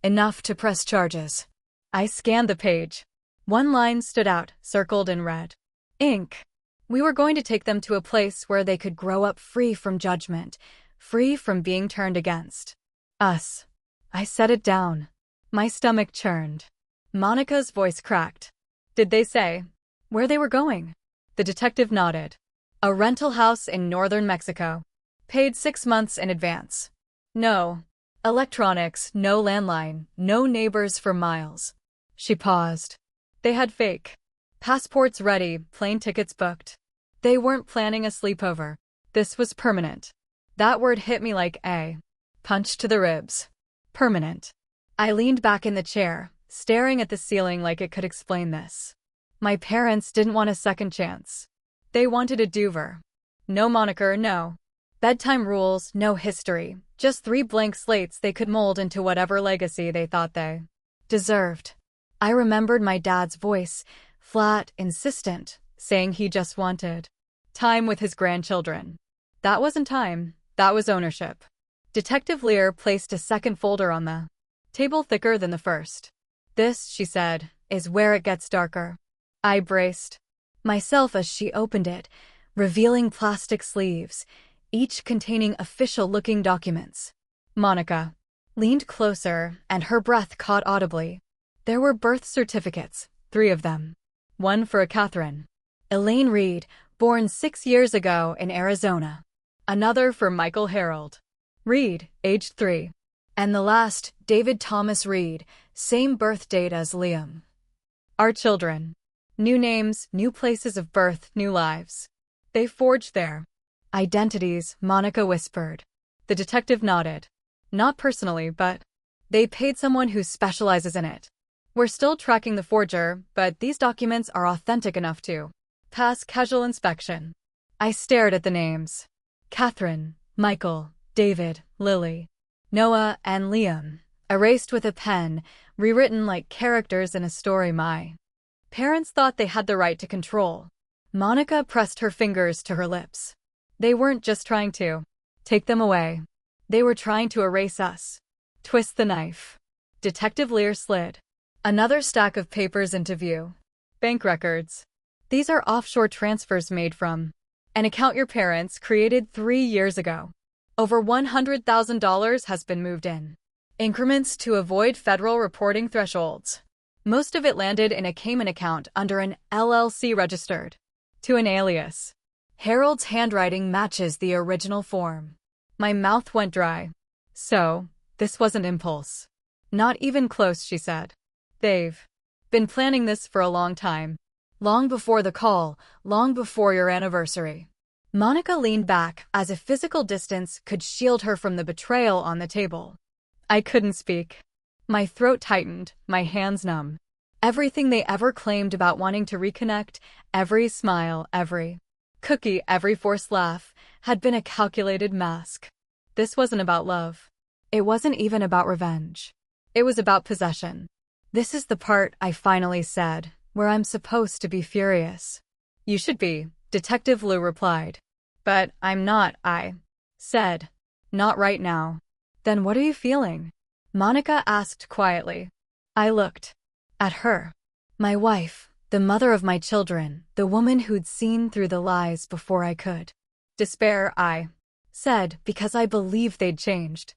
Enough to press charges. I scanned the page. One line stood out, circled in red ink. We were going to take them to a place where they could grow up free from judgment, free from being turned against us. I set it down. My stomach churned. Monica's voice cracked. Did they say where they were going? The detective nodded. A rental house in northern Mexico. Paid 6 months in advance. No electronics, no landline, no neighbors for miles. She paused. They had fake passports ready, plane tickets booked. They weren't planning a sleepover. This was permanent. That word hit me like a punch to the ribs. Permanent. I leaned back in the chair, staring at the ceiling like it could explain this. My parents didn't want a second chance. They wanted a do-over. No moniker, no bedtime rules, no history, just 3 blank slates they could mold into whatever legacy they thought they deserved. I remembered my dad's voice, flat, insistent, saying he just wanted time with his grandchildren. That wasn't time, that was ownership. Detective Lear placed a second folder on the table thicker than the first. This, she said, is where it gets darker. I braced myself as she opened it, revealing plastic sleeves, each containing official-looking documents. Monica leaned closer, and her breath caught audibly. There were birth certificates, 3 of them. One for a Catherine Elaine Reed, born 6 years ago in Arizona. Another for Michael Harold Reed, aged 3. And the last, David Thomas Reed, same birth date as Liam. Our children. New names, new places of birth, new lives. They forged their identities, Monica whispered. The detective nodded. Not personally, but they paid someone who specializes in it. We're still tracking the forger, but these documents are authentic enough to pass casual inspection. I stared at the names. Catherine, Michael, David, Lily, Noah, and Liam, erased with a pen, rewritten like characters in a story my parents thought they had the right to control. Monica pressed her fingers to her lips. They weren't just trying to take them away. They were trying to erase us. Twist the knife. Detective Lear slid another stack of papers into view. Bank records. These are offshore transfers made from an account your parents created 3 years ago. Over $100,000 has been moved in increments to avoid federal reporting thresholds. Most of it landed in a Cayman account under an LLC registered to an alias. Harold's handwriting matches the original form. My mouth went dry. So, this wasn't impulse. Not even close, she said. They've been planning this for a long time. Long before the call, long before your anniversary. Monica leaned back as if physical distance could shield her from the betrayal on the table. I couldn't speak. My throat tightened, my hands numb. Everything they ever claimed about wanting to reconnect, every smile, every cookie, every forced laugh, had been a calculated mask. This wasn't about love. It wasn't even about revenge. It was about possession. This is the part, I finally said, where I'm supposed to be furious. You should be, Detective Lou replied. But I'm not, I said. Not right now. Then what are you feeling? Monica asked quietly. I looked at her. My wife, the mother of my children, the woman who'd seen through the lies before I could. Despair, I said, because I believed they'd changed.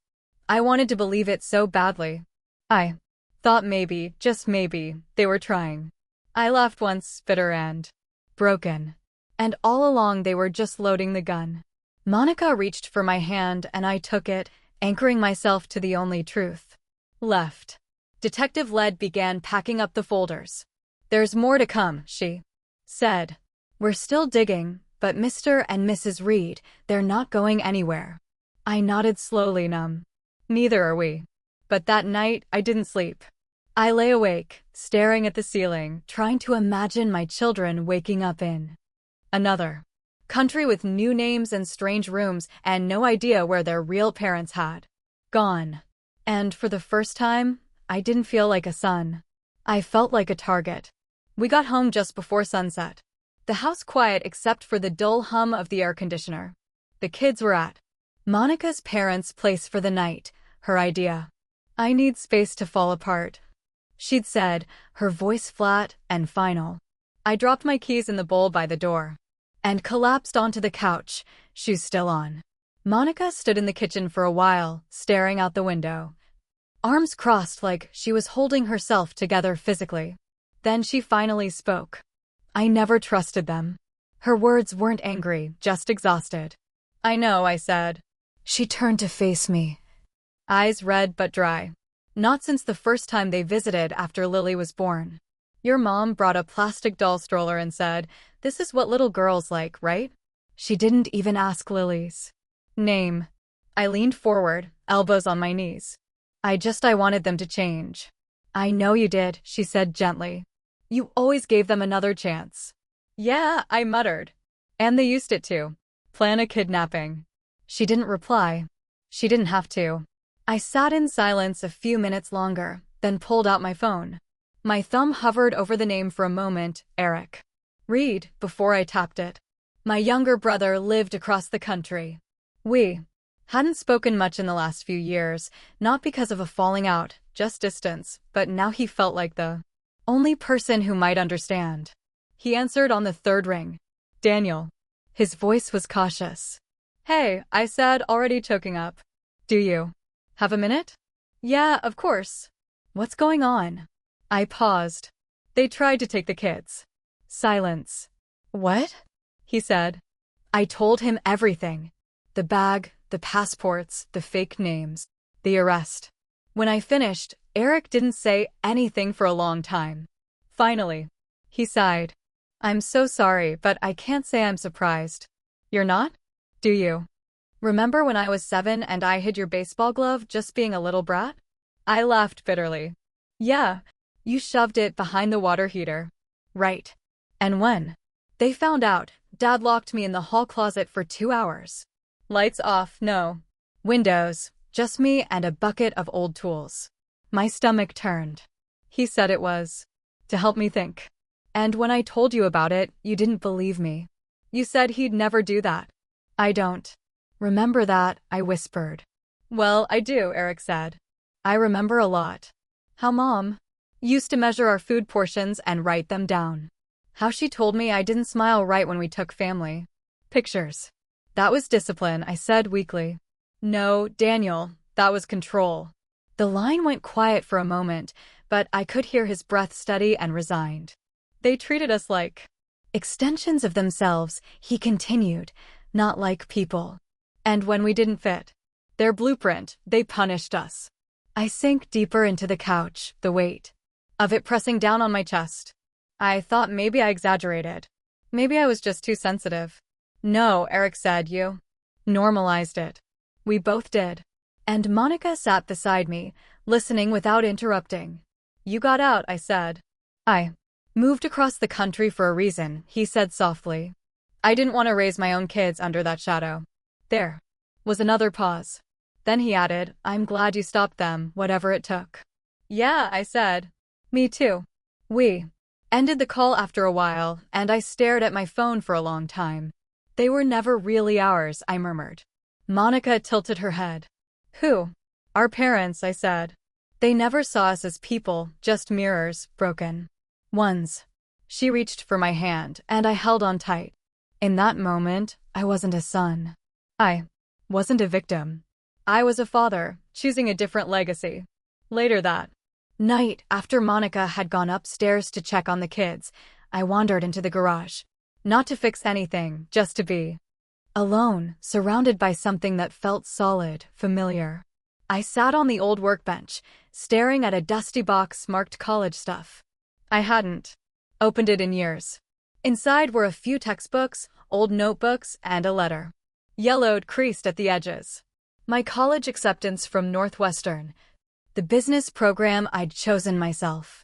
I wanted to believe it so badly. I thought maybe, just maybe, they were trying. I laughed once, bitter and broken. And all along they were just loading the gun. Monica reached for my hand and I took it, anchoring myself to the only truth left. Detective Led began packing up the folders. There's more to come, she said. We're still digging, but Mr. and Mrs. Reed, they're not going anywhere. I nodded slowly, numb. Neither are we. But that night, I didn't sleep. I lay awake, staring at the ceiling, trying to imagine my children waking up in another country with new names and strange rooms and no idea where their real parents had gone. And for the first time, I didn't feel like a son. I felt like a target. We got home just before sunset. The house quiet except for the dull hum of the air conditioner. The kids were at Monica's parents' place for the night, her idea. I need space to fall apart, she'd said, her voice flat and final. I dropped my keys in the bowl by the door and collapsed onto the couch, shoes still on. Monica stood in the kitchen for a while, staring out the window, arms crossed like she was holding herself together physically. Then she finally spoke. I never trusted them. Her words weren't angry, just exhausted. I know, I said. She turned to face me, eyes red but dry. Not since the first time they visited after Lily was born. Your mom brought a plastic doll stroller and said, "This is what little girls like, right?" She didn't even ask Lily's name. I leaned forward, elbows on my knees. I wanted them to change. I know you did, she said gently. You always gave them another chance. Yeah, I muttered. And they used it to plan a kidnapping. She didn't reply. She didn't have to. I sat in silence a few minutes longer, then pulled out my phone. My thumb hovered over the name for a moment, Eric. Read, before I tapped it. My younger brother lived across the country. We hadn't spoken much in the last few years, not because of a falling out, just distance, but now he felt like the only person who might understand. He answered on the third ring. Daniel. His voice was cautious. Hey, I said, already choking up. Do you have a minute? Yeah, of course. What's going on? I paused. They tried to take the kids. Silence. What? He said. I told him everything. The bag, the passports, the fake names, the arrest. When I finished, Eric didn't say anything for a long time. Finally, he sighed. I'm so sorry, but I can't say I'm surprised. You're not? Do you? Remember when I was 7 and I hid your baseball glove just being a little brat? I laughed bitterly. Yeah, you shoved it behind the water heater. Right. And when they found out, Dad locked me in the hall closet for 2 hours. Lights off, no windows, just me and a bucket of old tools. My stomach turned. He said it was to help me think. And when I told you about it, you didn't believe me. You said he'd never do that. I don't remember that, I whispered. Well, I do, Eric said. I remember a lot. How Mom used to measure our food portions and write them down. How she told me I didn't smile right when we took family pictures. That was discipline, I said weakly. No, Daniel, that was control. The line went quiet for a moment, but I could hear his breath steady and resigned. They treated us like extensions of themselves, he continued, not like people. And when we didn't fit their blueprint, they punished us. I sank deeper into the couch, the weight of it pressing down on my chest. I thought maybe I exaggerated. Maybe I was just too sensitive. No, Eric said, you normalized it. We both did. And Monica sat beside me, listening without interrupting. You got out, I said. I moved across the country for a reason, he said softly. I didn't want to raise my own kids under that shadow. There was another pause. Then he added, I'm glad you stopped them, whatever it took. Yeah, I said. Me too. We ended the call after a while, and I stared at my phone for a long time. They were never really ours, I murmured. Monica tilted her head. Who? Our parents, I said. They never saw us as people, just mirrors, broken ones. She reached for my hand, and I held on tight. In that moment, I wasn't a son. I wasn't a victim. I was a father, choosing a different legacy. Later that night, after Monica had gone upstairs to check on the kids, I wandered into the garage. Not to fix anything, just to be alone, surrounded by something that felt solid, familiar. I sat on the old workbench, staring at a dusty box marked college stuff. I hadn't opened it in years. Inside were a few textbooks, old notebooks, and a letter. Yellowed, creased at the edges. My college acceptance from Northwestern. The business program I'd chosen myself.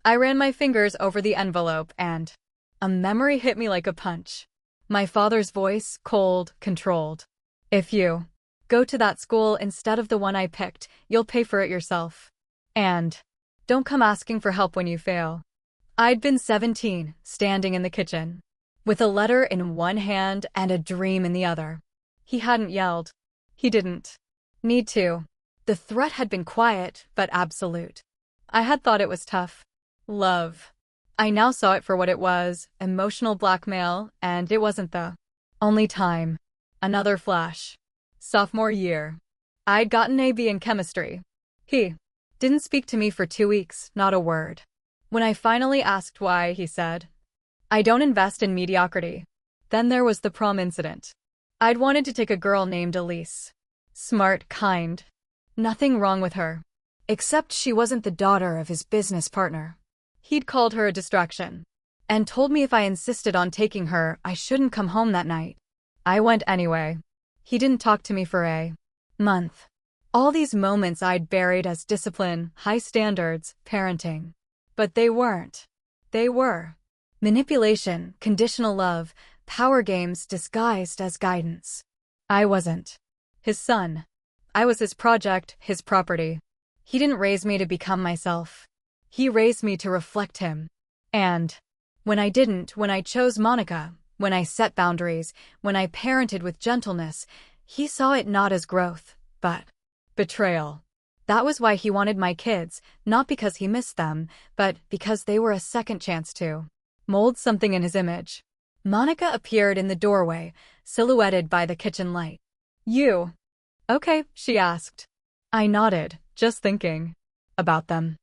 I ran my fingers over the envelope and a memory hit me like a punch. My father's voice, cold, controlled. If you go to that school instead of the one I picked, you'll pay for it yourself. And don't come asking for help when you fail. I'd been 17, standing in the kitchen, with a letter in one hand and a dream in the other. He hadn't yelled. He didn't need to. The threat had been quiet, but absolute. I had thought it was tough. Love. I now saw it for what it was, emotional blackmail, and it wasn't the only time. Another flash. Sophomore year. I'd gotten a B in chemistry. He didn't speak to me for 2 weeks, not a word. When I finally asked why, he said, "I don't invest in mediocrity." Then there was the prom incident. I'd wanted to take a girl named Elise. Smart, kind. Nothing wrong with her. Except she wasn't the daughter of his business partner. He'd called her a distraction. And told me if I insisted on taking her, I shouldn't come home that night. I went anyway. He didn't talk to me for a month. All these moments I'd buried as discipline, high standards, parenting. But they weren't. They were manipulation, conditional love, power games disguised as guidance. I wasn't his son. I was his project, his property. He didn't raise me to become myself. He raised me to reflect him. And when I didn't, when I chose Monica, when I set boundaries, when I parented with gentleness, he saw it not as growth, but betrayal. That was why he wanted my kids, not because he missed them, but because they were a second chance to mold something in his image. Monica appeared in the doorway, silhouetted by the kitchen light. "You okay?" she asked. I nodded, just thinking about them.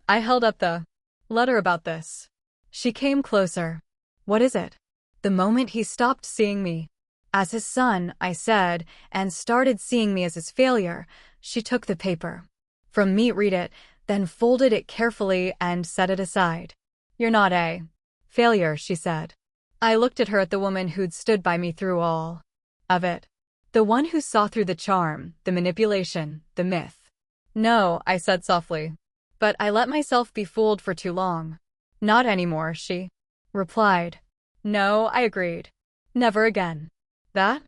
I held up the letter about this. She came closer. "What is it?" The moment he stopped seeing me as his son, I said, and started seeing me as his failure, she took the paper from me, read it, then folded it carefully and set it aside. "You're not a failure," she said. I looked at her, at the woman who'd stood by me through all of it. The one who saw through the charm, the manipulation, the myth. "No," I said softly. "But I let myself be fooled for too long." "Not anymore," she replied. "No," I agreed. "Never again." That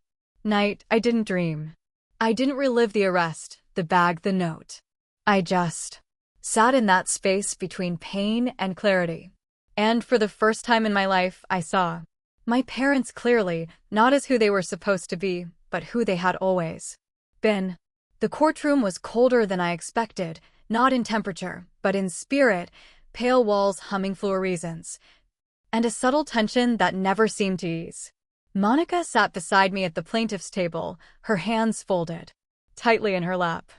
night, I didn't dream. I didn't relive the arrest, the bag, the note. I just sat in that space between pain and clarity. And for the first time in my life, I saw my parents clearly, not as who they were supposed to be, but who they had always been. The courtroom was colder than I expected, not in temperature, but in spirit, pale walls humming fluorescents, and a subtle tension that never seemed to ease. Monica sat beside me at the plaintiff's table, her hands folded tightly in her lap.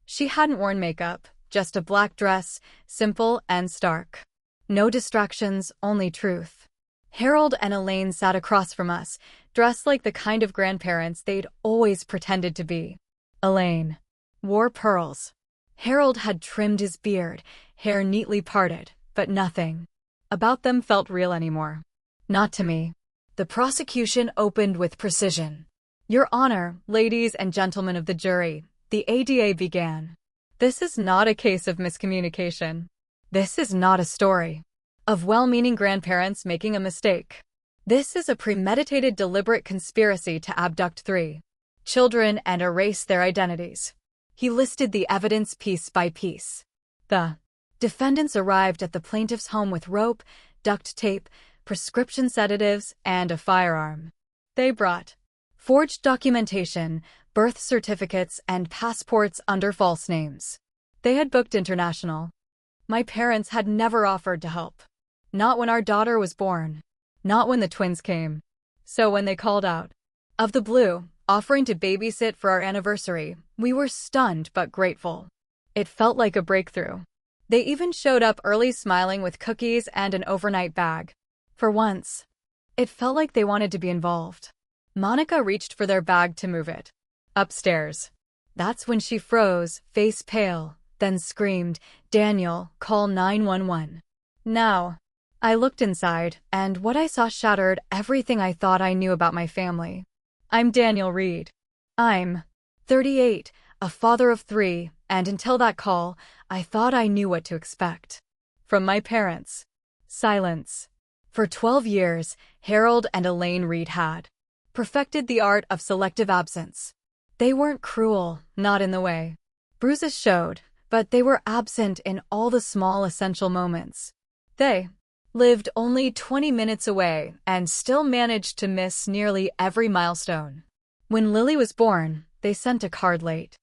She hadn't worn makeup, just a black dress, simple and stark. No distractions, only truth. Harold and Elaine sat across from us, dressed like the kind of grandparents they'd always pretended to be. Elaine wore pearls. Harold had trimmed his beard, hair neatly parted, but nothing about them felt real anymore. Not to me. The prosecution opened with precision. "Your Honor, ladies and gentlemen of the jury," the ADA began. "This is not a case of miscommunication. This is not a story of well-meaning grandparents making a mistake. This is a premeditated, deliberate conspiracy to abduct 3 children and erase their identities." He listed the evidence piece by piece. The defendants arrived at the plaintiff's home with rope, duct tape, prescription sedatives, and a firearm. They brought forged documentation, birth certificates, and passports under false names. They had booked international. My parents had never offered to help. Not when our daughter was born. Not when the twins came. So when they called out of the blue, offering to babysit for our anniversary, we were stunned but grateful. It felt like a breakthrough. They even showed up early, smiling with cookies and an overnight bag. For once, it felt like they wanted to be involved. Monica reached for their bag to move it upstairs. That's when she froze, face pale, then screamed, "Daniel, call 911. Now." I looked inside, and what I saw shattered everything I thought I knew about my family. I'm Daniel Reed. I'm 38, a father of 3, and until that call, I thought I knew what to expect. From my parents. Silence. For 12 years, Harold and Elaine Reed had perfected the art of selective absence. They weren't cruel, not in the way bruises showed, but they were absent in all the small, essential moments. They lived only 20 minutes away and still managed to miss nearly every milestone. When Lily was born, they sent a card late.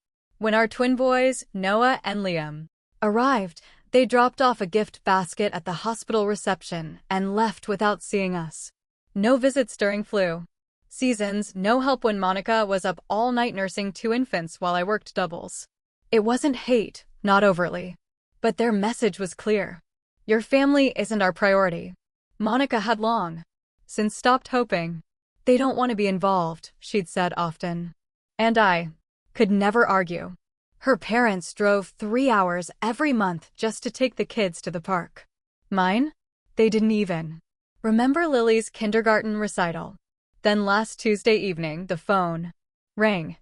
When our twin boys, Noah and Liam, arrived, they dropped off a gift basket at the hospital reception and left without seeing us. No visits during flu seasons, no help when Monica was up all night nursing 2 infants while I worked doubles. It wasn't hate, not overtly. But their message was clear. Your family isn't our priority. Monica had long since stopped hoping. They don't want to be involved, she'd said often. And I could never argue. Her parents drove 3 hours every month just to take the kids to the park. Mine? They didn't even remember Lily's kindergarten recital. Then last Tuesday evening, the phone rang.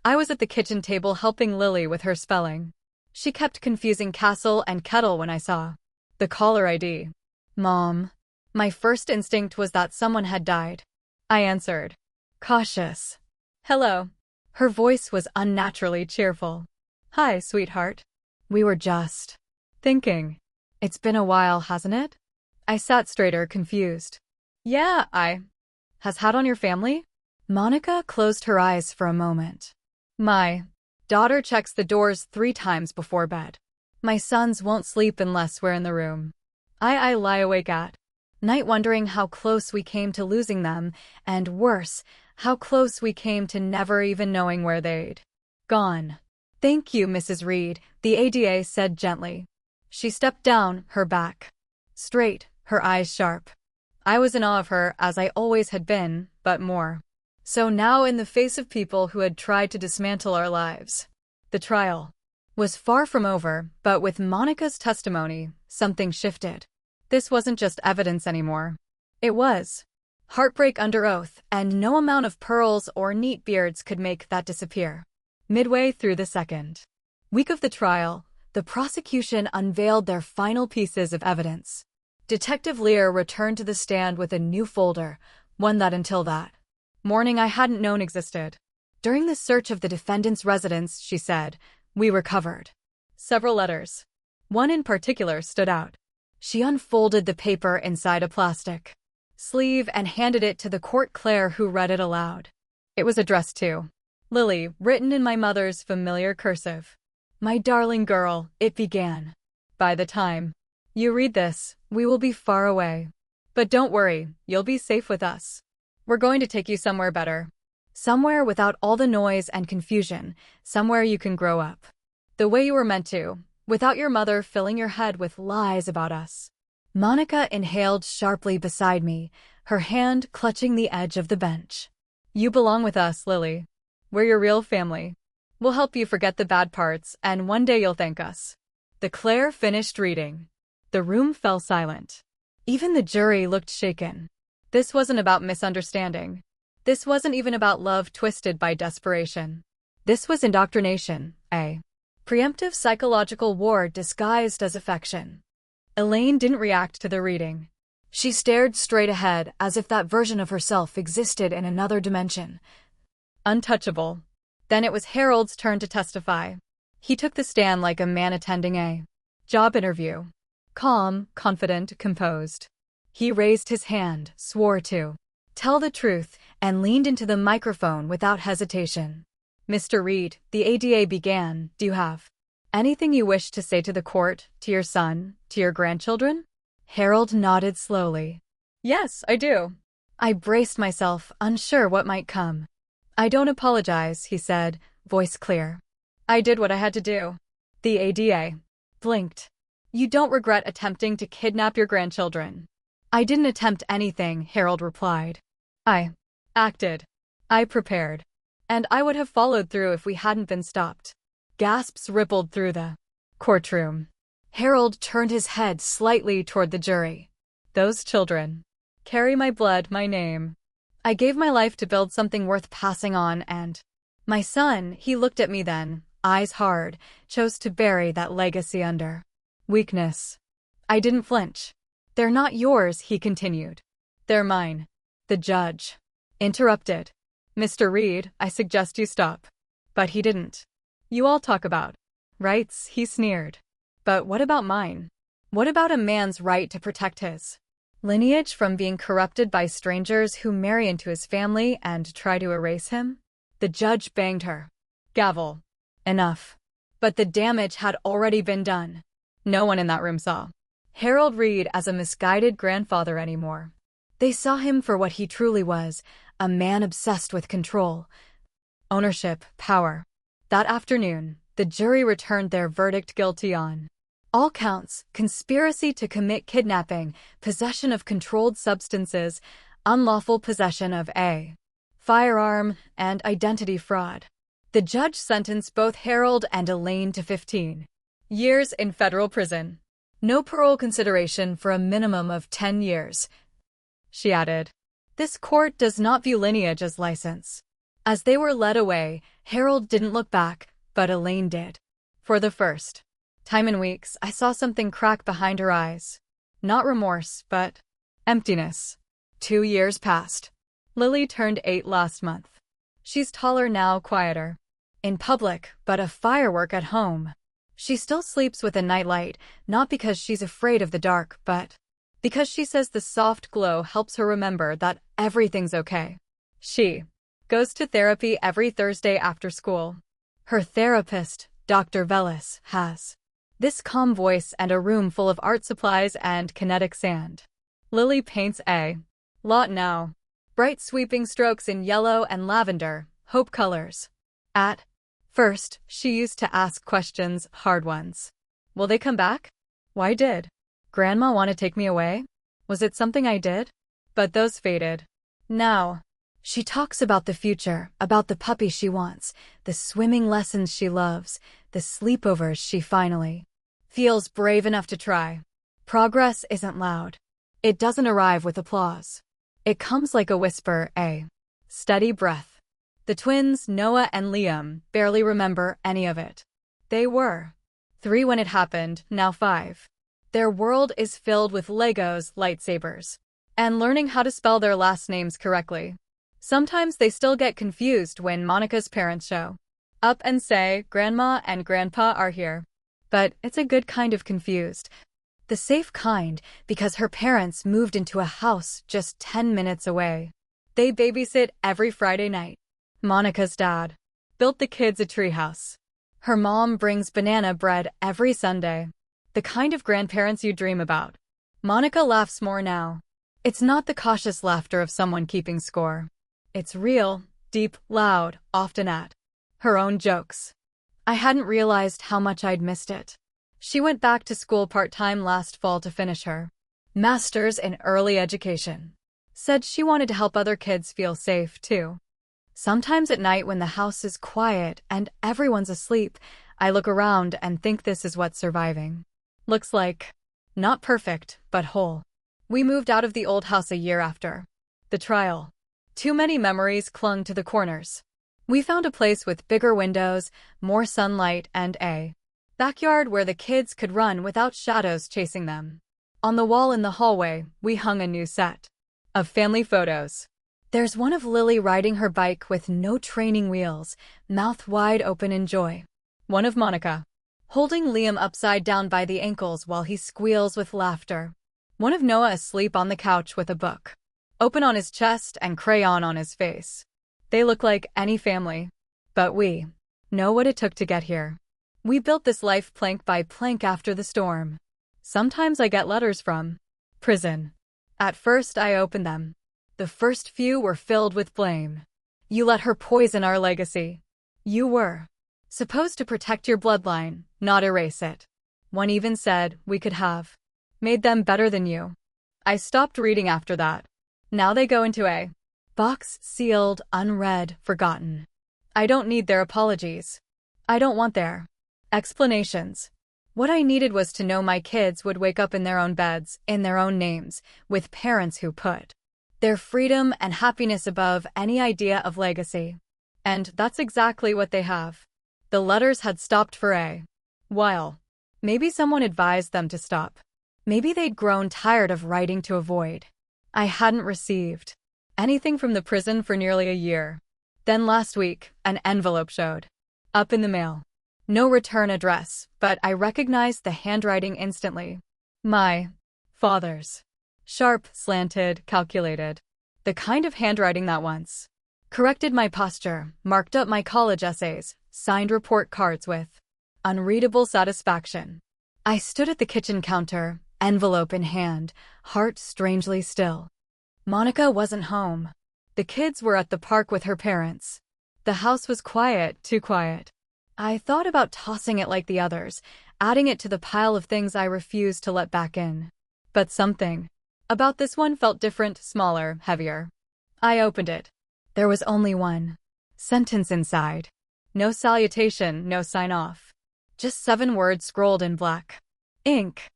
I was at the kitchen table helping Lily with her spelling. She kept confusing castle and kettle when I saw the caller ID. Mom. My first instinct was that someone had died. I answered, cautious. Hello. Her voice was unnaturally cheerful. Hi, sweetheart. We were just thinking. It's been a while, hasn't it? I sat straighter, confused. Yeah, has had on your family? Monica closed her eyes for a moment. My daughter checks the doors 3 times before bed. My sons won't sleep unless we're in the room. I lie awake at night wondering how close we came to losing them, and worse, how close we came to never even knowing where they'd gone. Thank you, Mrs. Reed, the ADA said gently. She stepped down, her back straight, her eyes sharp. I was in awe of her, as I always had been, but more so now in the face of people who had tried to dismantle our lives. The trial was far from over, but with Monica's testimony, something shifted. This wasn't just evidence anymore. It was heartbreak under oath, and no amount of pearls or neat beards could make that disappear. Midway through the second week of the trial, the prosecution unveiled their final pieces of evidence. Detective Lear returned to the stand with a new folder, one that until that morning I hadn't known existed. During the search of the defendant's residence, she said, we recovered several letters. One in particular stood out. She unfolded the paper inside a plastic sleeve and handed it to the court clerk, who read it aloud. It was addressed to Lily, written in my mother's familiar cursive. My darling girl, it began. By the time you read this, we will be far away. But don't worry, you'll be safe with us. We're going to take you somewhere better. Somewhere without all the noise and confusion, somewhere you can grow up the way you were meant to, without your mother filling your head with lies about us. Monica inhaled sharply beside me, her hand clutching the edge of the bench. You belong with us, Lily. We're your real family. We'll help you forget the bad parts, and one day you'll thank us. The clerk finished reading. The room fell silent. Even the jury looked shaken. This wasn't about misunderstanding. This wasn't even about love twisted by desperation. This was indoctrination, a preemptive psychological war disguised as affection. Elaine didn't react to the reading. She stared straight ahead, as if that version of herself existed in another dimension. Untouchable. Then it was Harold's turn to testify. He took the stand like a man attending a job interview. Calm, confident, composed. He raised his hand, swore to tell the truth, and leaned into the microphone without hesitation. Mr. Reed, the ADA began, do you have anything you wish to say to the court, to your son, to your grandchildren? Harold nodded slowly. Yes, I do. I braced myself, unsure what might come. I don't apologize, he said, voice clear. I did what I had to do. The ADA blinked. You don't regret attempting to kidnap your grandchildren? I didn't attempt anything, Harold replied. I acted. I prepared. And I would have followed through if we hadn't been stopped. Gasps rippled through the courtroom. Harold turned his head slightly toward the jury. Those children carry my blood, my name. I gave my life to build something worth passing on, and my son, he looked at me then, eyes hard, chose to bury that legacy under weakness. I didn't flinch. They're not yours, he continued. They're mine. The judge interrupted. Mr. Reed, I suggest you stop. But he didn't. You all talk about rights, he sneered. But what about mine? What about a man's right to protect his lineage from being corrupted by strangers who marry into his family and try to erase him? The judge banged her gavel. Enough. But the damage had already been done. No one in that room saw Harold Reed as a misguided grandfather anymore. They saw him for what he truly was, a man obsessed with control, ownership, power. That afternoon, the jury returned their verdict guilty on all counts: conspiracy to commit kidnapping, possession of controlled substances, unlawful possession of a firearm, and identity fraud. The judge sentenced both Harold and Elaine to 15 years in federal prison. No parole consideration for a minimum of 10 years. She added, "This court does not view lineage as license." As they were led away, Harold didn't look back, but Elaine did. For the first time in weeks, I saw something crack behind her eyes. Not remorse, but emptiness. 2 years passed. Lily turned 8 last month. She's taller now, quieter in public, but a firework at home. She still sleeps with a nightlight, not because she's afraid of the dark, but because she says the soft glow helps her remember that everything's okay. She goes to therapy every Thursday after school. Her therapist, Dr. Velis, has this calm voice and a room full of art supplies and kinetic sand. Lily paints a lot now. Bright sweeping strokes in yellow and lavender, hope colors. At first, she used to ask questions, hard ones. Will they come back? Why did Grandma want to take me away? Was it something I did? But those faded. Now, she talks about the future, about the puppy she wants, the swimming lessons she loves, the sleepovers she finally feels brave enough to try. Progress isn't loud. It doesn't arrive with applause. It comes like a whisper, a steady breath. The twins, Noah and Liam, barely remember any of it. They were 3 when it happened, now 5. Their world is filled with Legos, lightsabers, and learning how to spell their last names correctly. Sometimes they still get confused when Monica's parents show up and say, "Grandma and Grandpa are here." But it's a good kind of confused. The safe kind, because her parents moved into a house just 10 minutes away. They babysit every Friday night. Monica's dad built the kids a treehouse. Her mom brings banana bread every Sunday. The kind of grandparents you dream about. Monica laughs more now. It's not the cautious laughter of someone keeping score. It's real, deep, loud, often at her own jokes. I hadn't realized how much I'd missed it. She went back to school part-time last fall to finish her master's in early education. Said she wanted to help other kids feel safe, too. Sometimes at night when the house is quiet and everyone's asleep, I look around and think this is what surviving looks like. Not perfect, but whole. We moved out of the old house a year after the trial. Too many memories clung to the corners. We found a place with bigger windows, more sunlight, and a backyard where the kids could run without shadows chasing them. On the wall in the hallway, we hung a new set of family photos. There's one of Lily riding her bike with no training wheels, mouth wide open in joy. One of Monica holding Liam upside down by the ankles while he squeals with laughter. One of Noah asleep on the couch with a book open on his chest and crayon on his face. They look like any family. But we know what it took to get here. We built this life plank by plank after the storm. Sometimes I get letters from prison. At first I open them. The first few were filled with blame. You let her poison our legacy. You were supposed to protect your bloodline, not erase it. One even said we could have made them better than you. I stopped reading after that. Now they go into a box, sealed, unread, forgotten. I don't need their apologies. I don't want their explanations. What I needed was to know my kids would wake up in their own beds, in their own names, with parents who put their freedom and happiness above any idea of legacy. And that's exactly what they have. The letters had stopped for a while. Maybe someone advised them to stop. Maybe they'd grown tired of writing to avoid. I hadn't received anything from the prison for nearly a year. Then last week, an envelope showed up in the mail. No return address, but I recognized the handwriting instantly. My father's. Sharp, slanted, calculated. The kind of handwriting that once corrected my posture, marked up my college essays, signed report cards with unreadable satisfaction. I stood at the kitchen counter, envelope in hand, heart strangely still. Monica wasn't home. The kids were at the park with her parents. The house was quiet, too quiet. I thought about tossing it like the others, adding it to the pile of things I refused to let back in. But something about this one felt different, smaller, heavier. I opened it. There was only one sentence inside. No salutation, no sign-off. Just 7 words scrolled in black ink.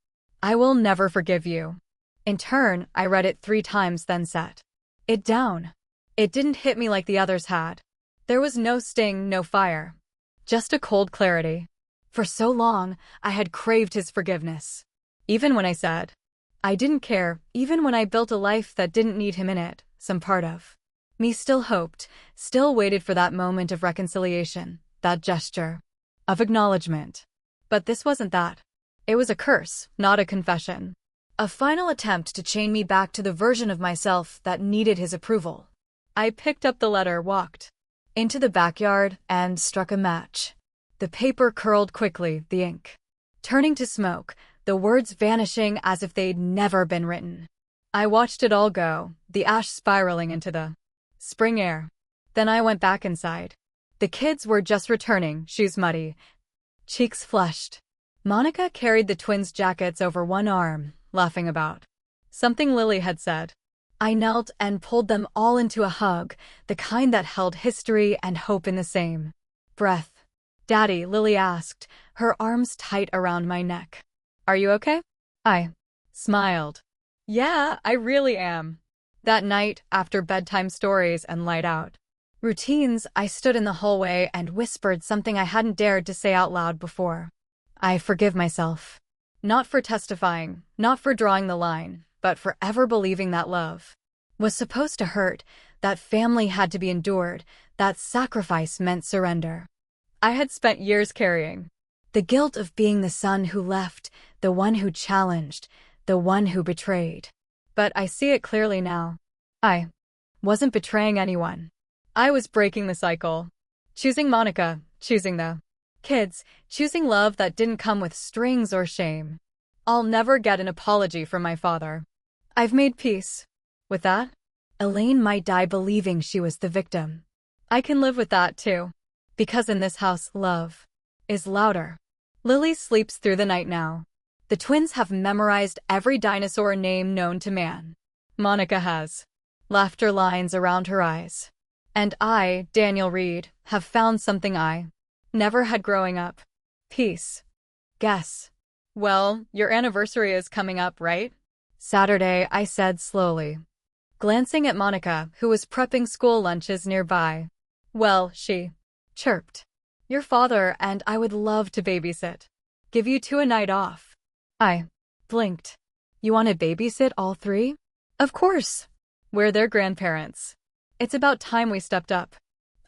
I will never forgive you. In turn, I read it 3 times, then set it down. It didn't hit me like the others had. There was no sting, no fire. Just a cold clarity. For so long, I had craved his forgiveness. Even when I said I didn't care, even when I built a life that didn't need him in it, some part of me still hoped, still waited for that moment of reconciliation, that gesture of acknowledgement. But this wasn't that. It was a curse, not a confession. A final attempt to chain me back to the version of myself that needed his approval. I picked up the letter, walked into the backyard, and struck a match. The paper curled quickly, the ink turning to smoke, the words vanishing as if they'd never been written. I watched it all go, the ash spiraling into the spring air. Then I went back inside. The kids were just returning, shoes muddy, cheeks flushed. Monica carried the twins' jackets over one arm, laughing about something Lily had said. I knelt and pulled them all into a hug, the kind that held history and hope in the same breath. Daddy, Lily asked, her arms tight around my neck. Are you okay? I smiled. Yeah, I really am. That night, after bedtime stories and light out routines, I stood in the hallway and whispered something I hadn't dared to say out loud before. I forgive myself. Not for testifying, not for drawing the line, but for ever believing that love was supposed to hurt, that family had to be endured, that sacrifice meant surrender. I had spent years carrying the guilt of being the son who left, the one who challenged, the one who betrayed. But I see it clearly now. I wasn't betraying anyone. I was breaking the cycle. Choosing Monica, choosing the kids, choosing love that didn't come with strings or shame. I'll never get an apology from my father. I've made peace with that. Elaine might die believing she was the victim. I can live with that too. Because in this house, love is louder. Lily sleeps through the night now. The twins have memorized every dinosaur name known to man. Monica has laughter lines around her eyes. And I, Daniel Reed, have found something I never had growing up. Peace. Guess. Well, your anniversary is coming up, right? Saturday, I said slowly, glancing at Monica, who was prepping school lunches nearby. Well, she chirped. Your father and I would love to babysit. Give you 2 a night off. I blinked. You want to babysit all 3? Of course. We're their grandparents. It's about time we stepped up.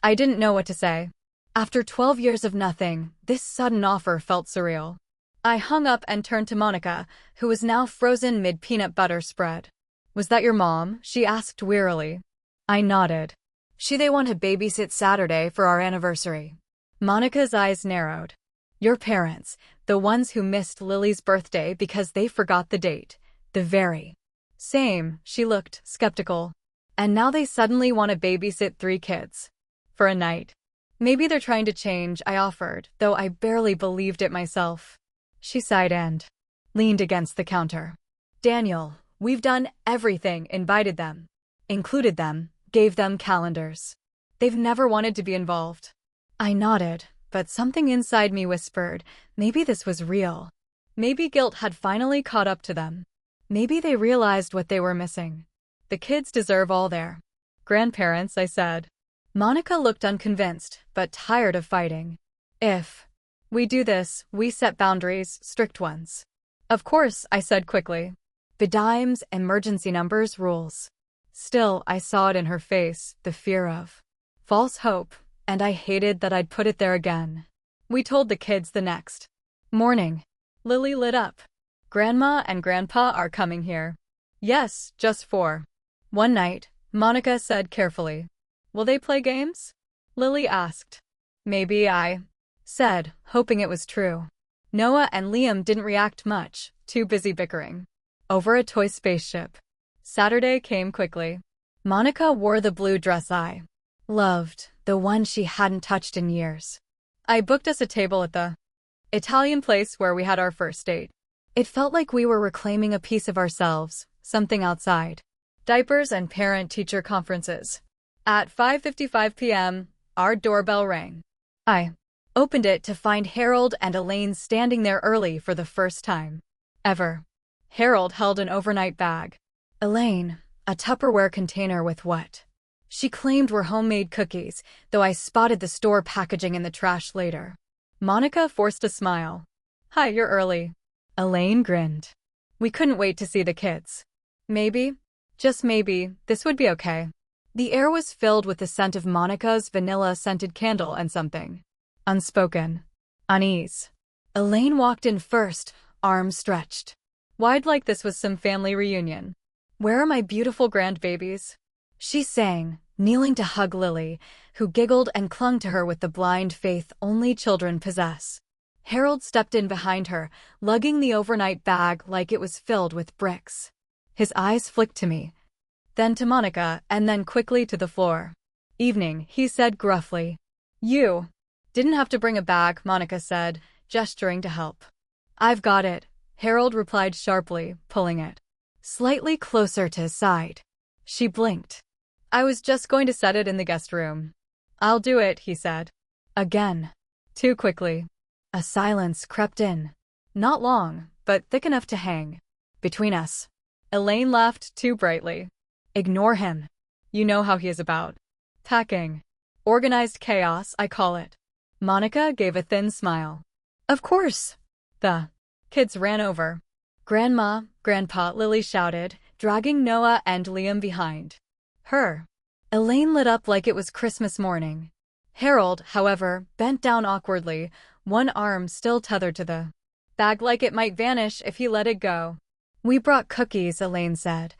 I didn't know what to say. After 12 years of nothing, this sudden offer felt surreal. I hung up and turned to Monica, who was now frozen mid-peanut butter spread. Was that your mom? She asked wearily. I nodded. They want to babysit Saturday for our anniversary. Monica's eyes narrowed. Your parents, the ones who missed Lily's birthday because they forgot the date. The very same. She looked skeptical. And now they suddenly want to babysit 3 kids. For a night. Maybe they're trying to change, I offered, though I barely believed it myself. She sighed and leaned against the counter. Daniel, we've done everything, invited them, included them, gave them calendars. They've never wanted to be involved. I nodded, but something inside me whispered, maybe this was real. Maybe guilt had finally caught up to them. Maybe they realized what they were missing. The kids deserve all their grandparents, I said. Monica looked unconvinced, but tired of fighting. If we do this, we set boundaries, strict ones. Of course, I said quickly. Bedimes, emergency numbers, rules. Still, I saw it in her face, the fear of false hope, and I hated that I'd put it there again. We told the kids the next morning. Lily lit up. Grandma and Grandpa are coming here. Yes, just 4. One night, Monica said carefully. Will they play games? Lily asked. Maybe, I said, hoping it was true. Noah and Liam didn't react much, too busy bickering over a toy spaceship. Saturday came quickly. Monica wore the blue dress I loved, the one she hadn't touched in years. I booked us a table at the Italian place where we had our first date. It felt like we were reclaiming a piece of ourselves, something outside diapers and parent-teacher conferences. At 5:55 p.m., our doorbell rang. I opened it to find Harold and Elaine standing there early for the first time ever. Harold held an overnight bag. Elaine, a Tupperware container with what she claimed were homemade cookies, though I spotted the store packaging in the trash later. Monica forced a smile. Hi, you're early. Elaine grinned. We couldn't wait to see the kids. Maybe, just maybe, this would be okay. The air was filled with the scent of Monica's vanilla-scented candle and something unspoken unease. Elaine walked in first, arms stretched wide like this was some family reunion. Where are my beautiful grandbabies? She sang, kneeling to hug Lily, who giggled and clung to her with the blind faith only children possess. Harold stepped in behind her, lugging the overnight bag like it was filled with bricks. His eyes flicked to me, then to Monica, and then quickly to the floor. Evening, he said gruffly. You didn't have to bring a bag, Monica said, gesturing to help. I've got it, Harold replied sharply, pulling it slightly closer to his side. She blinked. I was just going to set it in the guest room. I'll do it, he said. Again. Too quickly. A silence crept in. Not long, but thick enough to hang between us. Elaine laughed too brightly. Ignore him. You know how he is about packing. Organized chaos, I call it. Monica gave a thin smile. Of course. The kids ran over. Grandma, Grandpa, Lily shouted, dragging Noah and Liam behind her. Elaine lit up like it was Christmas morning. Harold, however, bent down awkwardly, one arm still tethered to the bag like it might vanish if he let it go. We brought cookies, Elaine said,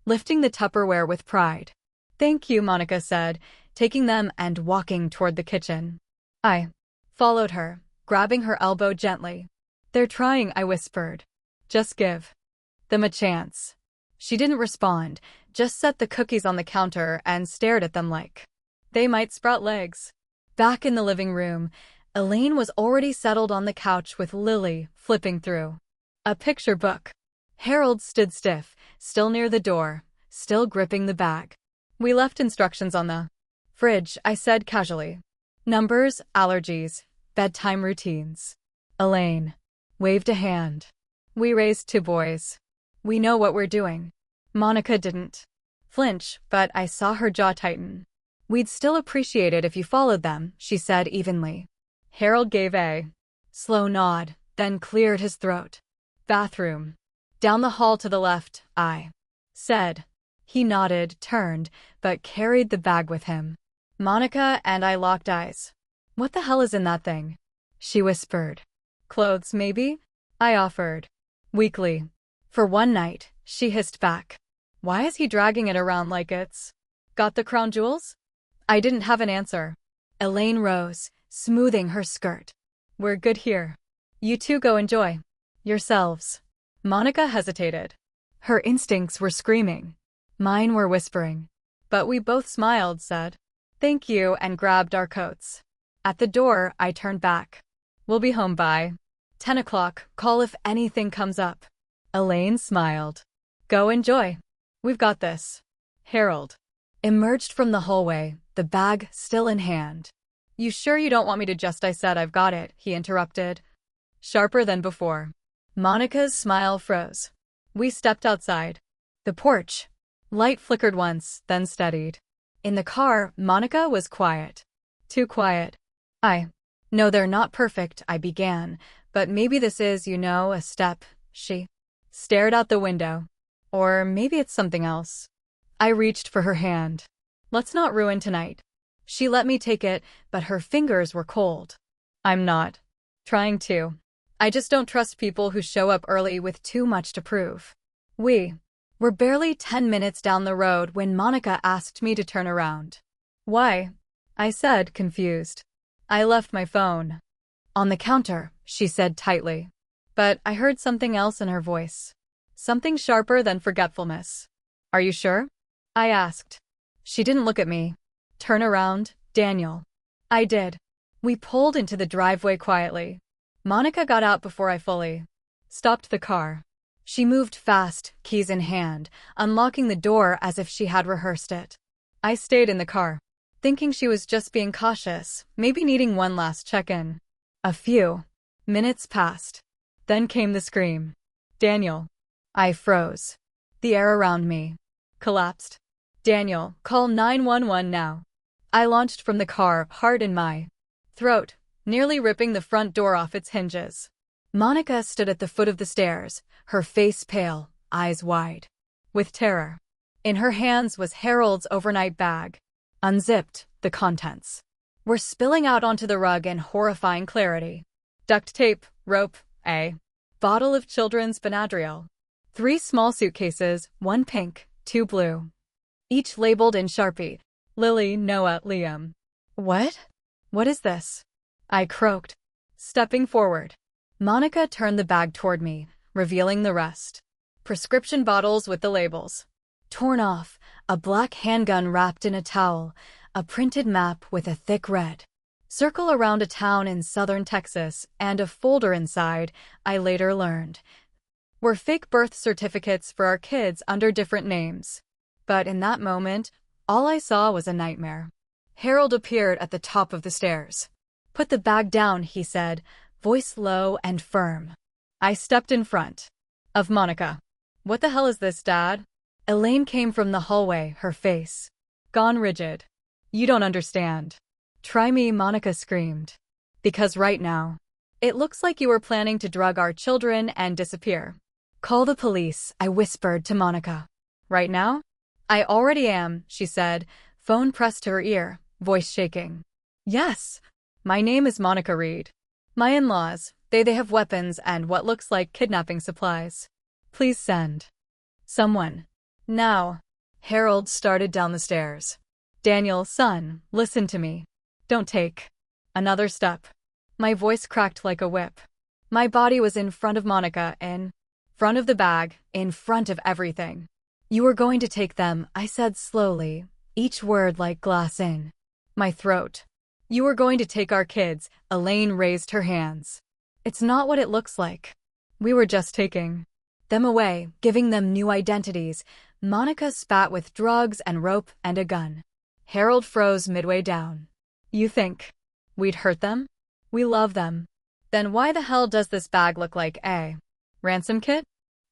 lifting the Tupperware with pride. Thank you, Monica said, taking them and walking toward the kitchen. I followed her, grabbing her elbow gently. They're trying, I whispered. Just give them a chance. She didn't respond, just set the cookies on the counter and stared at them like they might sprout legs. Back in the living room, Elaine was already settled on the couch with Lily, flipping through a picture book. Harold stood stiff, still near the door, still gripping the bag. We left instructions on the fridge, I said casually. Numbers, allergies, bedtime routines. Elaine waved a hand. We raised 2 boys. We know what we're doing. Monica didn't flinch, but I saw her jaw tighten. We'd still appreciate it if you followed them, she said evenly. Harold gave a slow nod, then cleared his throat. Bathroom. Down the hall to the left, I said. He nodded, turned, but carried the bag with him. Monica and I locked eyes. What the hell is in that thing? She whispered. Clothes, maybe? I offered. Weakly. For one night, she hissed back. Why is he dragging it around like it's got the crown jewels? I didn't have an answer. Elaine rose, smoothing her skirt. We're good here. You two go enjoy yourselves. Monica hesitated. Her instincts were screaming. Mine were whispering. But we both smiled, said, thank you, and grabbed our coats. At the door, I turned back. We'll be home by 10 o'clock, call if anything comes up. Elaine smiled. Go enjoy. We've got this. Harold emerged from the hallway, the bag still in hand. You sure you don't want me to just? I said. I've got it, he interrupted. Sharper than before. Monica's smile froze. We stepped outside. The porch. Light flickered once, then steadied. In the car, Monica was quiet. Too quiet. No, they're not perfect, I began, but maybe this is, a step. She stared out the window. Or maybe it's something else. I reached for her hand. Let's not ruin tonight. She let me take it, but her fingers were cold. I'm not trying to. I just don't trust people who show up early with too much to prove. We were barely 10 minutes down the road when Monica asked me to turn around. Why? I said, confused. I left my phone on the counter, she said tightly. But I heard something else in her voice. Something sharper than forgetfulness. Are you sure? I asked. She didn't look at me. Turn around, Daniel. I did. We pulled into the driveway quietly. Monica got out before I fully stopped the car. She moved fast, keys in hand, unlocking the door as if she had rehearsed it. I stayed in the car, thinking she was just being cautious, maybe needing one last check-in. A few minutes passed. Then came the scream. Daniel. I froze. The air around me collapsed. Daniel, call 911 now. I launched from the car, heart in my throat, nearly ripping the front door off its hinges. Monica stood at the foot of the stairs, her face pale, eyes wide with terror. In her hands was Harold's overnight bag. Unzipped, the contents were spilling out onto the rug in horrifying clarity. Duct tape, rope, a bottle of children's Benadryl. 3 small suitcases, 1 pink, 2 blue. Each labeled in Sharpie. Lily, Noah, Liam. What? What is this? I croaked, stepping forward. Monica turned the bag toward me, revealing the rest. Prescription bottles with the labels torn off, a black handgun wrapped in a towel, a printed map with a thick red circle around a town in southern Texas, and a folder inside, I later learned, were fake birth certificates for our kids under different names. But in that moment, all I saw was a nightmare. Harold appeared at the top of the stairs. Put the bag down, he said, voice low and firm. I stepped in front of Monica. What the hell is this, Dad? Elaine came from the hallway, her face gone rigid. You don't understand. Try me, Monica screamed. Because right now, it looks like you were planning to drug our children and disappear. Call the police, I whispered to Monica. Right now? I already am, she said, phone pressed to her ear, voice shaking. Yes. My name is Monica Reed. My in-laws, they have weapons and what looks like kidnapping supplies. Please send someone. Now. Harold started down the stairs. Daniel, son, listen to me. Don't take another step. My voice cracked like a whip. My body was in front of Monica, in front of the bag, in front of everything. You were going to take them, I said slowly, each word like glass in my throat. You were going to take our kids, Elaine raised her hands. It's not what it looks like. We were just taking them away, giving them new identities. Monica spat with drugs and rope and a gun. Harold froze midway down. You think we'd hurt them? We love them. Then why the hell does this bag look like a ransom kit?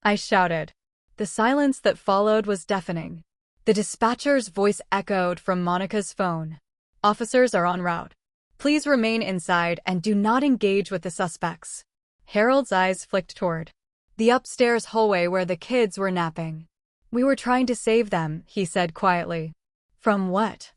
I shouted. The silence that followed was deafening. The dispatcher's voice echoed from Monica's phone. Officers are en route. Please remain inside and do not engage with the suspects. Harold's eyes flicked toward the upstairs hallway where the kids were napping. We were trying to save them, he said quietly. From what?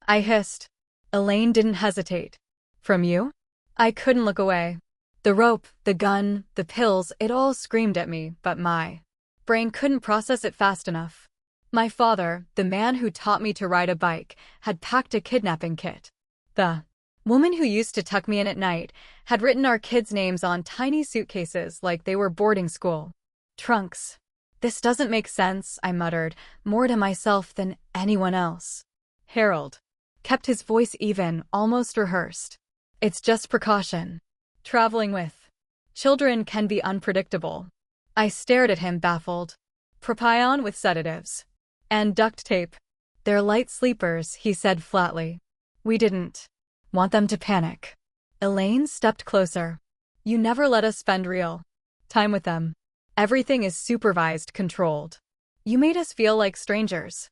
I hissed. Elaine didn't hesitate. From you? I couldn't look away. The rope, the gun, the pills, it all screamed at me, but my brain couldn't process it fast enough. My father, the man who taught me to ride a bike, had packed a kidnapping kit. The woman who used to tuck me in at night had written our kids' names on tiny suitcases like they were boarding school trunks. This doesn't make sense, I muttered, more to myself than anyone else. Harold kept his voice even, almost rehearsed. It's just precaution. Traveling with children can be unpredictable. I stared at him baffled. Propion with sedatives. And duct tape. They're light sleepers, he said flatly. We didn't want them to panic. Elaine stepped closer. You never let us spend real time with them. Everything is supervised, controlled. You made us feel like strangers.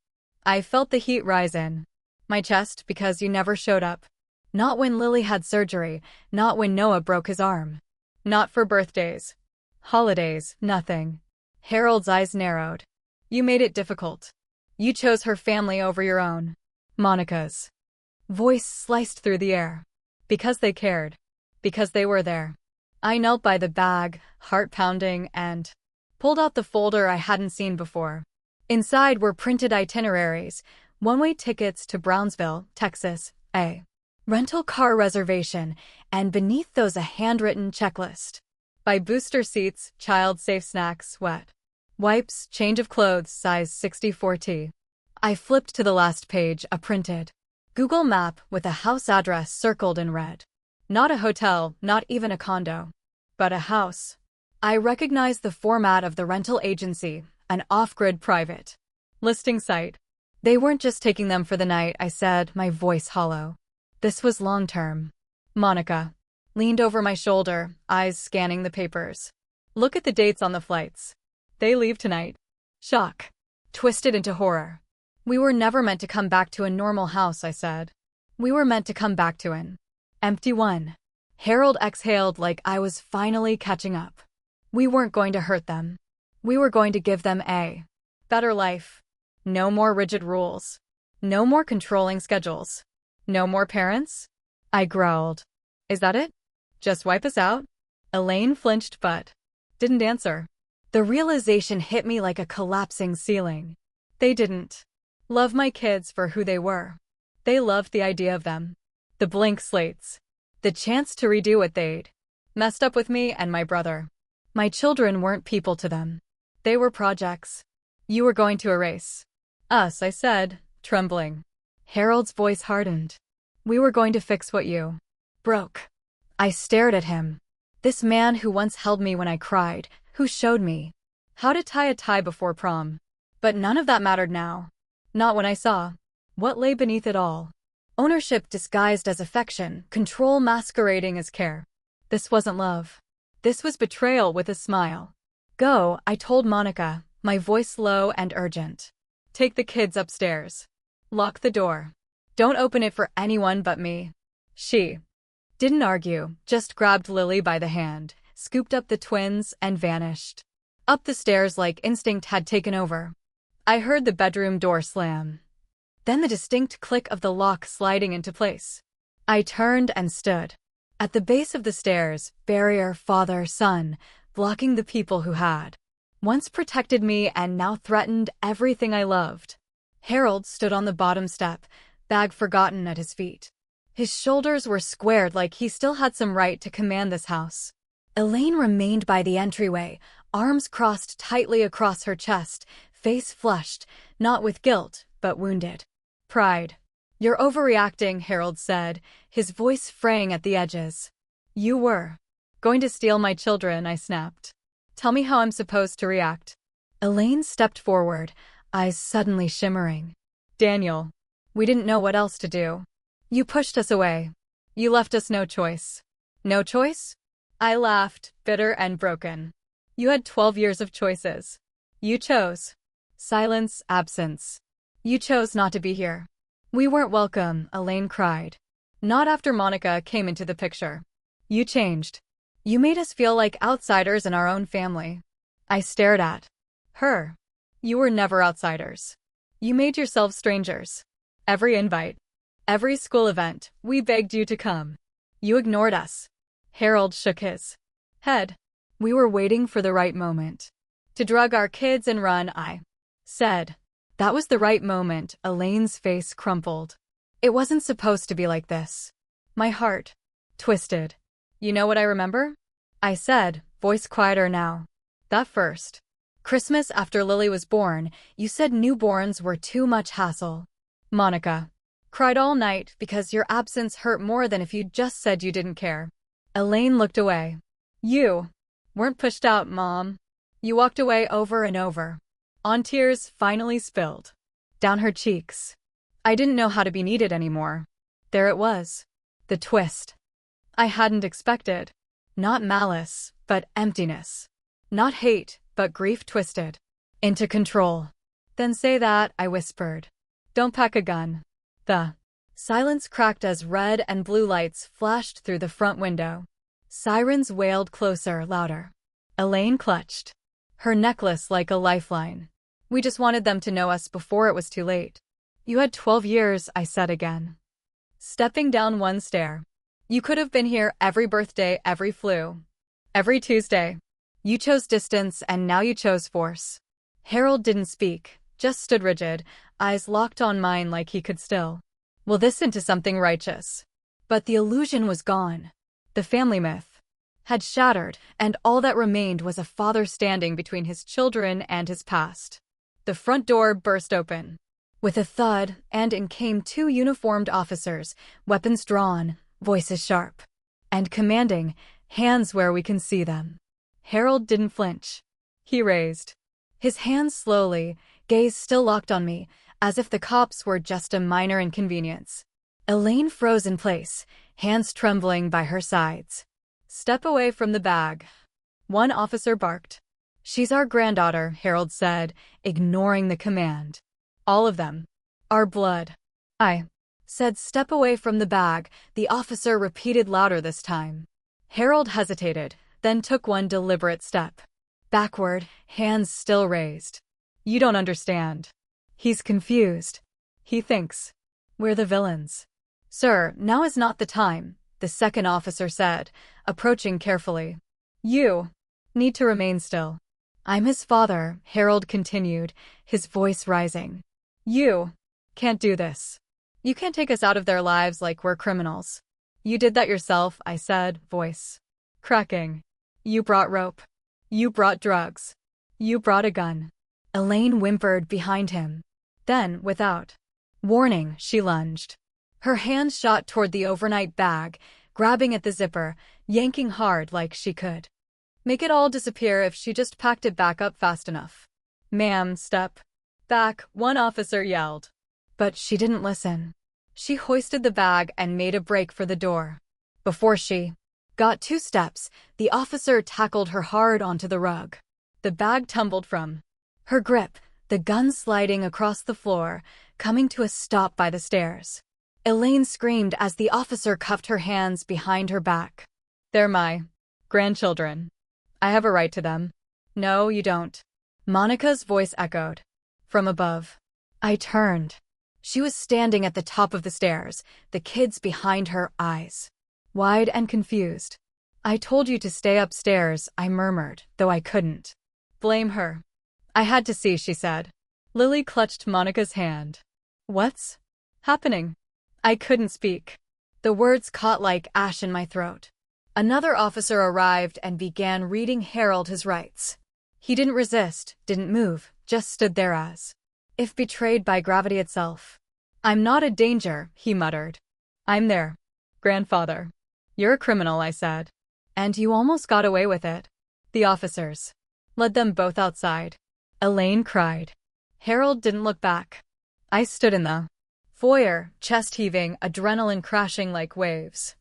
I felt the heat rise in my chest because you never showed up. Not when Lily had surgery, not when Noah broke his arm. Not for birthdays. Holidays, nothing. Harold's eyes narrowed. You made it difficult. You chose her family over your own. Monica's voice sliced through the air. Because they cared. Because they were there. I knelt by the bag, heart pounding, and pulled out the folder I hadn't seen before. Inside were printed itineraries, one-way tickets to Brownsville, Texas, a rental car reservation, and beneath those a handwritten checklist. Buy booster seats, child-safe snacks, wet wipes, change of clothes, size 64T. I flipped to the last page, a printed Google map with a house address circled in red. Not a hotel, not even a condo, but a house. I recognized the format of the rental agency, an off-grid private listing site. They weren't just taking them for the night, I said, my voice hollow. This was long-term. Monica leaned over my shoulder, eyes scanning the papers. Look at the dates on the flights. They leave tonight. Shock twisted into horror. We were never meant to come back to a normal house, I said. We were meant to come back to an empty one. Harold exhaled like I was finally catching up. We weren't going to hurt them. We were going to give them a better life. No more rigid rules. No more controlling schedules. No more parents? I growled. Is that it? Just wipe us out? Elaine flinched but didn't answer. The realization hit me like a collapsing ceiling. They didn't love my kids for who they were. They loved the idea of them. The blank slates. The chance to redo what they'd messed up with me and my brother. My children weren't people to them. They were projects. You were going to erase us, I said, trembling. Harold's voice hardened. We were going to fix what you broke. I stared at him. This man who once held me when I cried, who showed me how to tie a tie before prom. But none of that mattered now. Not when I saw what lay beneath it all. Ownership disguised as affection, control masquerading as care. This wasn't love. This was betrayal with a smile. Go, I told Monica, my voice low and urgent. Take the kids upstairs. Lock the door. Don't open it for anyone but me. She didn't argue, just grabbed Lily by the hand, scooped up the twins, and vanished. Up the stairs like instinct had taken over. I heard the bedroom door slam. Then the distinct click of the lock sliding into place. I turned and stood. At the base of the stairs, barrier, father, son, blocking the people who had once protected me and now threatened everything I loved. Harold stood on the bottom step, bag forgotten at his feet. His shoulders were squared like he still had some right to command this house. Elaine remained by the entryway, arms crossed tightly across her chest, face flushed, not with guilt, but wounded pride. You're overreacting, Harold said, his voice fraying at the edges. You were going to steal my children, I snapped. Tell me how I'm supposed to react. Elaine stepped forward, eyes suddenly shimmering. Daniel, we didn't know what else to do. You pushed us away. You left us no choice. No choice? I laughed, bitter and broken. You had 12 years of choices. You chose silence, absence. You chose not to be here. We weren't welcome, Elaine cried. Not after Monica came into the picture. You changed. You made us feel like outsiders in our own family. I stared at her. You were never outsiders. You made yourselves strangers. Every invite, every school event, we begged you to come. You ignored us. Harold shook his head. We were waiting for the right moment to drug our kids and run, I said. That was the right moment, Elaine's face crumpled. It wasn't supposed to be like this. My heart twisted. You know what I remember? I said, voice quieter now. That first Christmas after Lily was born, you said newborns were too much hassle. Monica cried all night because your absence hurt more than if you'd just said you didn't care. Elaine looked away. You weren't pushed out, Mom. You walked away over and over. On tears finally spilled down her cheeks. I didn't know how to be needed anymore. There it was. The twist I hadn't expected. Not malice, but emptiness. Not hate, but grief twisted into control. Then say that, I whispered. Don't pack a gun. The silence cracked as red and blue lights flashed through the front window. Sirens wailed closer, louder. Elaine clutched her necklace like a lifeline. We just wanted them to know us before it was too late. You had 12 years, I said again. Stepping down one stair. You could have been here every birthday, every flu, every Tuesday. You chose distance and now you chose force. Harold didn't speak, just stood rigid, eyes locked on mine like he could still will this into something righteous. But the illusion was gone. The family myth had shattered, and all that remained was a father standing between his children and his past. The front door burst open. With a thud, and in came two uniformed officers, weapons drawn, voices sharp and commanding, hands where we can see them. Harold didn't flinch. He raised his hands slowly, gaze still locked on me, as if the cops were just a minor inconvenience. Elaine froze in place, hands trembling by her sides. "Step away from the bag," one officer barked. "She's our granddaughter," Harold said, ignoring the command. "All of them. Our blood." I said, "Step away from the bag," the officer repeated louder this time. Harold hesitated, then took one deliberate step backward, hands still raised. "You don't understand." He's confused. He thinks we're the villains. "Sir, now is not the time," the second officer said, approaching carefully. "You need to remain still." "I'm his father," Harold continued, his voice rising. "You can't do this. You can't take us out of their lives like we're criminals." "You did that yourself," I said, voice cracking. "You brought rope. You brought drugs. You brought a gun." Elaine whimpered behind him. Then, without warning, she lunged. Her hand shot toward the overnight bag, grabbing at the zipper, yanking hard like she could make it all disappear if she just packed it back up fast enough. "Ma'am, step back," one officer yelled. But she didn't listen. She hoisted the bag and made a break for the door. Before she got 2 steps, the officer tackled her hard onto the rug. The bag tumbled from her grip, the gun sliding across the floor, coming to a stop by the stairs. Elaine screamed as the officer cuffed her hands behind her back. "They're my grandchildren. I have a right to them." "No, you don't." Monica's voice echoed from above. I turned. She was standing at the top of the stairs, the kids behind her, eyes wide and confused. "I told you to stay upstairs," I murmured, though I couldn't blame her. "I had to see," she said. Lily clutched Monica's hand. "What's happening?" I couldn't speak. The words caught like ash in my throat. Another officer arrived and began reading Harold his rights. He didn't resist, didn't move, just stood there as if betrayed by gravity itself. "I'm not a danger," he muttered. "I'm their grandfather." "You're a criminal," I said. "And you almost got away with it." The officers led them both outside. Elaine cried. Harold didn't look back. I stood in the foyer, chest heaving, adrenaline crashing like waves.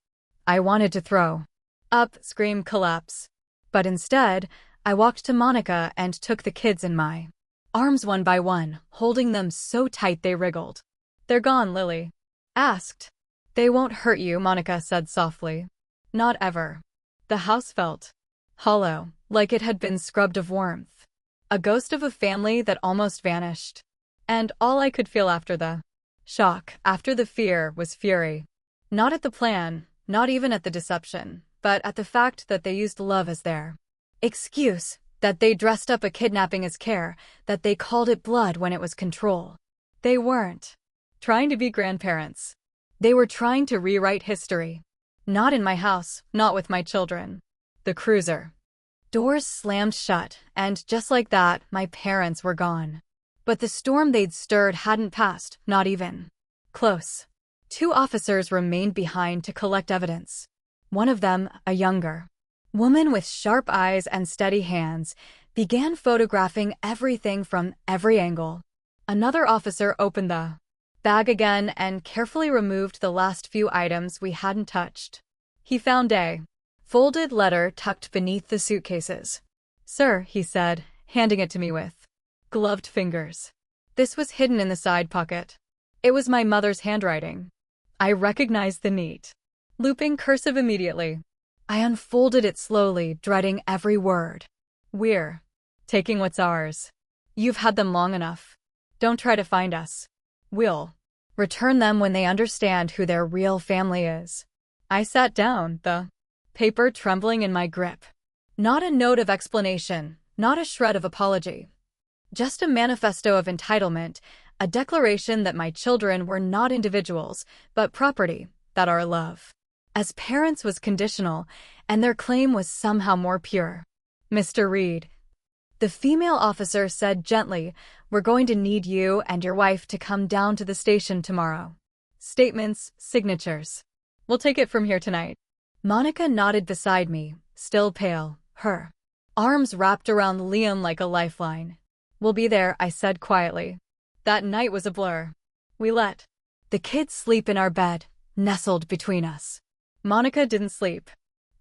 I wanted to throw up, scream, collapse. But instead, I walked to Monica and took the kids in my arms one by one, holding them so tight they wriggled. "They're gone," Lily asked. "They won't hurt you," Monica said softly. "Not ever." The house felt hollow, like it had been scrubbed of warmth. A ghost of a family that almost vanished. And all I could feel after the shock, after the fear, was fury. Not at the plan, not even at the deception, but at the fact that they used love as their excuse, that they dressed up a kidnapping as care, that they called it blood when it was control. They weren't trying to be grandparents. They were trying to rewrite history. Not in my house, not with my children. The cruiser doors slammed shut, and just like that, my parents were gone. But the storm they'd stirred hadn't passed, not even close. 2 officers remained behind to collect evidence. One of them, a younger woman with sharp eyes and steady hands, began photographing everything from every angle. Another officer opened the bag again and carefully removed the last few items we hadn't touched. He found a folded letter tucked beneath the suitcases. "Sir," he said, handing it to me with gloved fingers. This was hidden in the side pocket. It was my mother's handwriting. I recognized the neat looping cursive immediately. I unfolded it slowly, dreading every word. "We're taking what's ours. You've had them long enough. Don't try to find us. We'll return them when they understand who their real family is." I sat down, the paper trembling in my grip. Not a note of explanation, not a shred of apology. Just a manifesto of entitlement, a declaration that my children were not individuals, but property, that our love As parents was conditional, and their claim was somehow more pure. Mr. Reed, the female officer said gently, "We're going to need you and your wife to come down to the station tomorrow. Statements, signatures. We'll take it from here tonight." Monica nodded beside me, still pale, her arms wrapped around Liam like a lifeline. "We'll be there," I said quietly. That night was a blur. We let the kids sleep in our bed, nestled between us. Monica didn't sleep.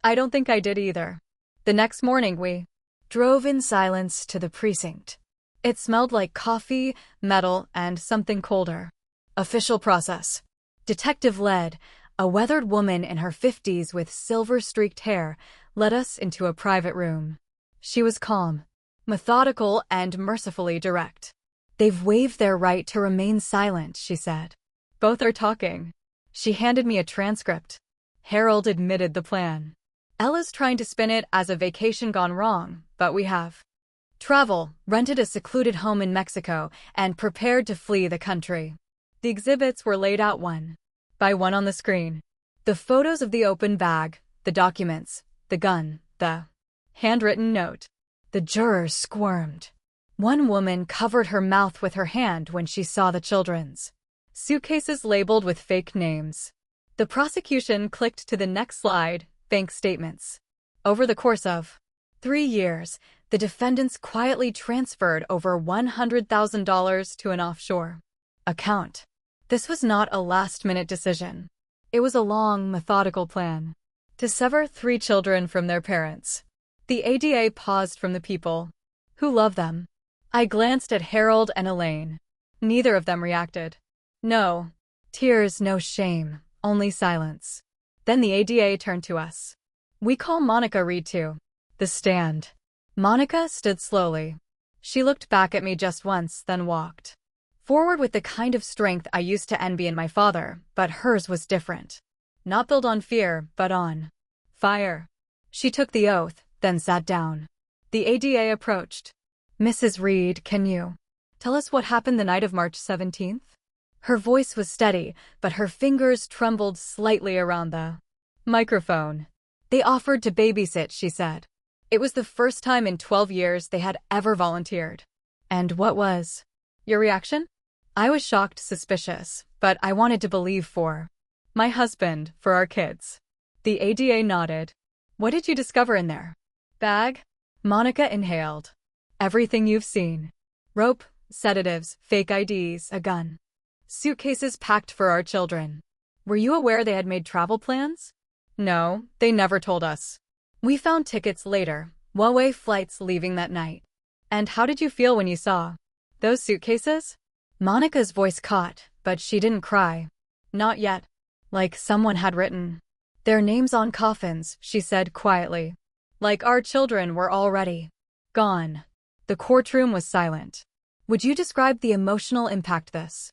I don't think I did either. The next morning we drove in silence to the precinct. It smelled like coffee, metal, and something colder. Official process. Detective-led, a weathered woman in her 50s with silver-streaked hair led us into a private room. She was calm, methodical, and mercifully direct. "They've waived their right to remain silent," she said. "Both are talking." She handed me a transcript. Harold admitted the plan. Ella's trying to spin it as a vacation gone wrong, but we have travel, rented a secluded home in Mexico, and prepared to flee the country. The exhibits were laid out one by one on the screen. The photos of the open bag, the documents, the gun, the handwritten note. The jurors squirmed. One woman covered her mouth with her hand when she saw the children's suitcases labeled with fake names. The prosecution clicked to the next slide, bank statements. Over the course of 3 years, the defendants quietly transferred over $100,000 to an offshore account. This was not a last-minute decision. It was a long, methodical plan to sever 3 children from their parents. The ADA paused from the people who love them. I glanced at Harold and Elaine. Neither of them reacted. No tears, no shame, only silence. Then the ADA turned to us. "We call Monica Reed to the stand." Monica stood slowly. She looked back at me just once, then walked forward with the kind of strength I used to envy in my father, but hers was different. Not built on fear, but on fire. She took the oath, then sat down. The ADA approached. "Mrs. Reed, can you tell us what happened the night of March 17th? Her voice was steady, but her fingers trembled slightly around the microphone. "They offered to babysit," she said. "It was the first time in 12 years they had ever volunteered." "And what was your reaction?" I was shocked, suspicious, but I wanted to believe for my husband, for our kids. The ADA nodded. "What did you discover in their bag?" Monica inhaled. "Everything you've seen. Rope, sedatives, fake IDs, a gun. Suitcases packed for our children." "Were you aware they had made travel plans?" "No, they never told us. We found tickets later, one-way flights leaving that night." "And how did you feel when you saw those suitcases?" Monica's voice caught, but she didn't cry. "Not yet." "Like someone had written their names on coffins," she said quietly. "Like our children were already gone." The courtroom was silent. "Would you describe the emotional impact this